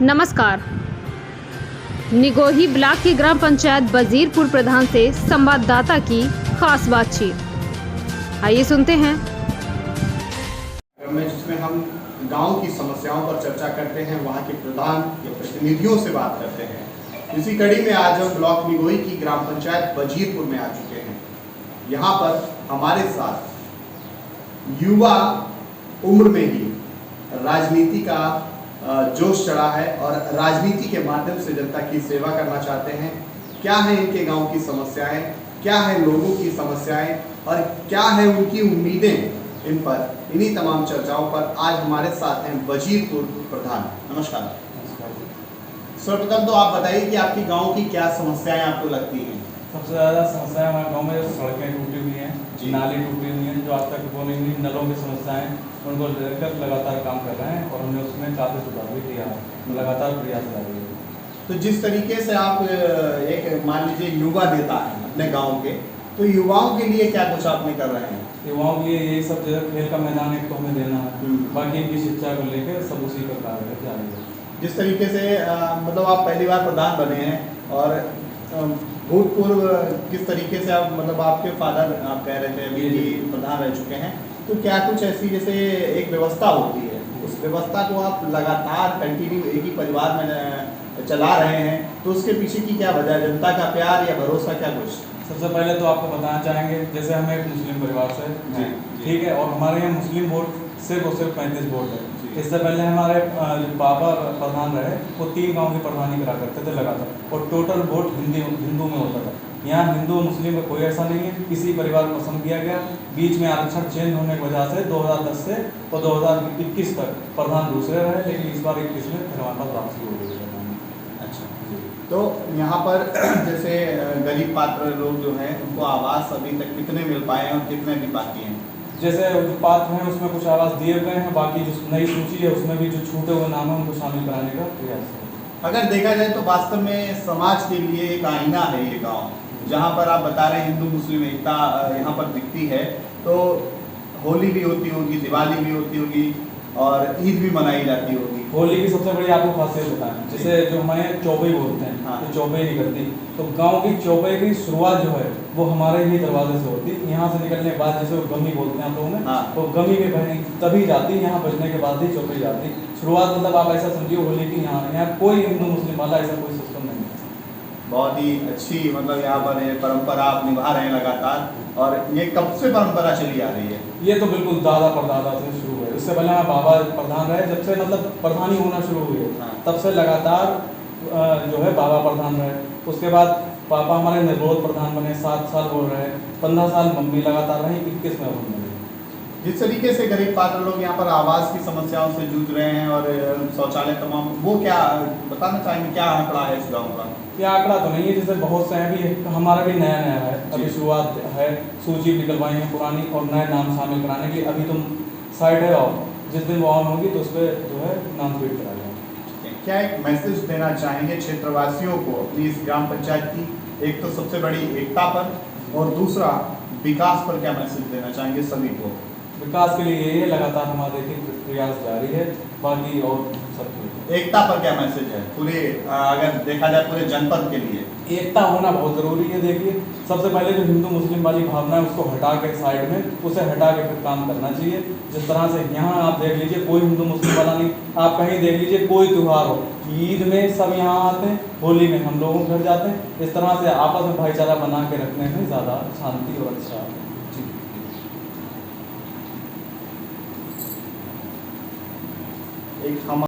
नमस्कार। निगोही ब्लॉक की ग्राम पंचायत बजीरपुर प्रधान से संवाददाता की खास बातचीत। आइए सुनते हैं। जिसमें हम गांव की समस्याओं पर चर्चा करते हैं, वहां के प्रधान या प्रतिनिधियों से बात करते हैं। इसी कड़ी में आज हम ब्लॉक निगोही की ग्राम पंचायत बजीरपुर में आ चुके हैं। यहाँ पर हमारे साथ युवा उम्र में ही राजनीति का जोश चढ़ा है और राजनीति के माध्यम से जनता की सेवा करना चाहते हैं। क्या है इनके गांव की समस्याएं, क्या है लोगों की समस्याएं और क्या है उनकी उम्मीदें, इन पर इन्हीं तमाम चर्चाओं पर आज हमारे साथ हैं बजीरपुर प्रधान। नमस्कार। सर्वप्रथम तो आप बताइए कि आपकी गांव की क्या समस्याएं आपको लगती हैं? सबसे ज़्यादा समस्या हमारे गांव में सड़कें टूटी हुई हैं, नाली टूटी हुई हैं, जो आज तक वो नहीं हुई। नलों की समस्याएं उनको लेकर लगातार काम कर रहे हैं और हमने उसमें काफ़ी सुधार भी किया है, लगातार प्रयास जारी है। तो जिस तरीके से आप एक मान लीजिए युवा नेता हैं अपने गाँव के, तो युवाओं के लिए क्या कुछ आपने कर रहे हैं? युवाओं के लिए यही सब जगह खेल का मैदान एक तो हमें देना है, बाकी इनकी शिक्षा को लेकर सब उसी का कार्य जारी है। जिस तरीके से मतलब आप पहली बार प्रधान बने हैं और भूतपूर्व किस तरीके से आप मतलब आपके फादर आप कह रहे थे अभी भी प्रधान रह चुके हैं, तो क्या कुछ ऐसी जैसे एक व्यवस्था होती है, उस व्यवस्था को आप लगातार कंटिन्यू एक ही परिवार में चला रहे हैं, तो उसके पीछे की क्या वजह है? जनता का प्यार या भरोसा, क्या कुछ? सबसे पहले तो आपको बताना चाहेंगे, जैसे हम एक मुस्लिम परिवार से हैं, ठीक है, और हमारे यहाँ मुस्लिम वोट सिर्फ और सिर्फ 35 वोट है। इससे पहले हमारे जो पापा प्रधान रहे वो 3 गांव की प्रधानी करा करते थे लगातार, और टोटल वोट हिंदू में होता था। यहाँ हिंदू मुस्लिम का कोई ऐसा नहीं है, किसी परिवार को पसंद किया गया। बीच में आरक्षण चेंज होने की वजह से 2010 से और 2021 तक प्रधान दूसरे रहे, लेकिन इस बार 21 में फिर हमारे पास वापसी हो गई। अच्छा, तो यहाँ पर जैसे गरीब पात्र लोग जो हैं उनको आवास अभी तक कितने मिल पाए हैं और कितने भी बाकी हैं? जैसे जो पात्र हैं उसमें कुछ आवास दिए गए हैं, बाकी जो नई सूची है उसमें भी जो छूटे हुए नाम है उनको शामिल कराने का प्रयास है। अगर देखा जाए तो वास्तव में समाज के लिए एक आईना है ये गांव, जहाँ पर आप बता रहे हैं हिंदू मुस्लिम एकता यहाँ पर दिखती है। तो होली भी होती होगी, दिवाली भी होती होगी और ईद भी मनाई जाती होगी। होली की सबसे बड़ी आपको खासियत बताएं, जैसे जो हमारे चौबई बोलते हैं, हाँ। तो चौबई निकलती, तो गांव की चौबई की शुरुआत जो है वो हमारे ही दरवाजे से होती। यहाँ से निकलने के बाद जैसे वो गमी बोलते हैं आप लोगों में, हाँ। तो गमी में बहनी तभी जाती, यहाँ बजने के बाद ही चौबई जाती। शुरुआत मतलब आप ऐसा समझिए होली की, यहाँ कोई हिंदू मुस्लिम वाला ऐसा कोई सिस्टम नहीं है। बहुत ही अच्छी मतलब यहाँ पर ये परंपरा आप निभा रहे हैं लगातार, और ये कब से परंपरा चली आ रही है? ये तो बिल्कुल दादा परदादा से शुरू हुई। इससे पहले हमारे बाबा प्रधान रहे, जब से मतलब प्रधानी होना शुरू हुई है तब से लगातार जो है बाबा प्रधान रहे। उसके बाद पापा हमारे निर्विरोध प्रधान बने, 7 साल वो रहे, 15 साल मम्मी लगातार रही, 21 में हम बने। जिस तरीके से गरीब पात्र लोग यहाँ पर आवास की समस्याओं से जूझ रहे हैं और शौचालय तमाम, वो क्या बताना चाहेंगे, क्या आंकड़ा है इस गाँव का? क्या आंकड़ा तो नहीं है, जैसे बहुत से हैं भी, हमारा भी नया नया है, अभी शुरुआत है, सूची निकलवाई है पुरानी और नए नाम शामिल कराने के लिए। अभी तुम साइट है और जिस दिन वो ऑन होगी तो उस पर जो है नाम फीड करा जाएगा। क्या एक मैसेज देना चाहेंगे क्षेत्रवासियों को अपनी इस ग्राम पंचायत की, एक तो सबसे बड़ी एकता पर और दूसरा विकास पर, क्या मैसेज देना चाहेंगे सभी को? विकास के लिए यही है, लगातार हमारे देखिए प्रयास जारी है, बाकी और सब एकता पर क्या मैसेज है पूरे अगर देखा जाए पूरे जनपद के लिए? एकता होना बहुत ज़रूरी है। देखिए सबसे पहले जो हिंदू मुस्लिम वाली भावना है उसको हटा के साइड में, उसे हटा के फिर काम करना चाहिए। जिस तरह से यहाँ आप देख लीजिए कोई हिंदू मुस्लिम वाला नहीं, आप कहीं देख लीजिए कोई त्यौहार हो, ईद में सब यहाँ आते हैं, होली में हम लोगों के घर जाते हैं। इस तरह से आपस में भाईचारा बना के रखने में ज़्यादा शांति और अच्छा एक हम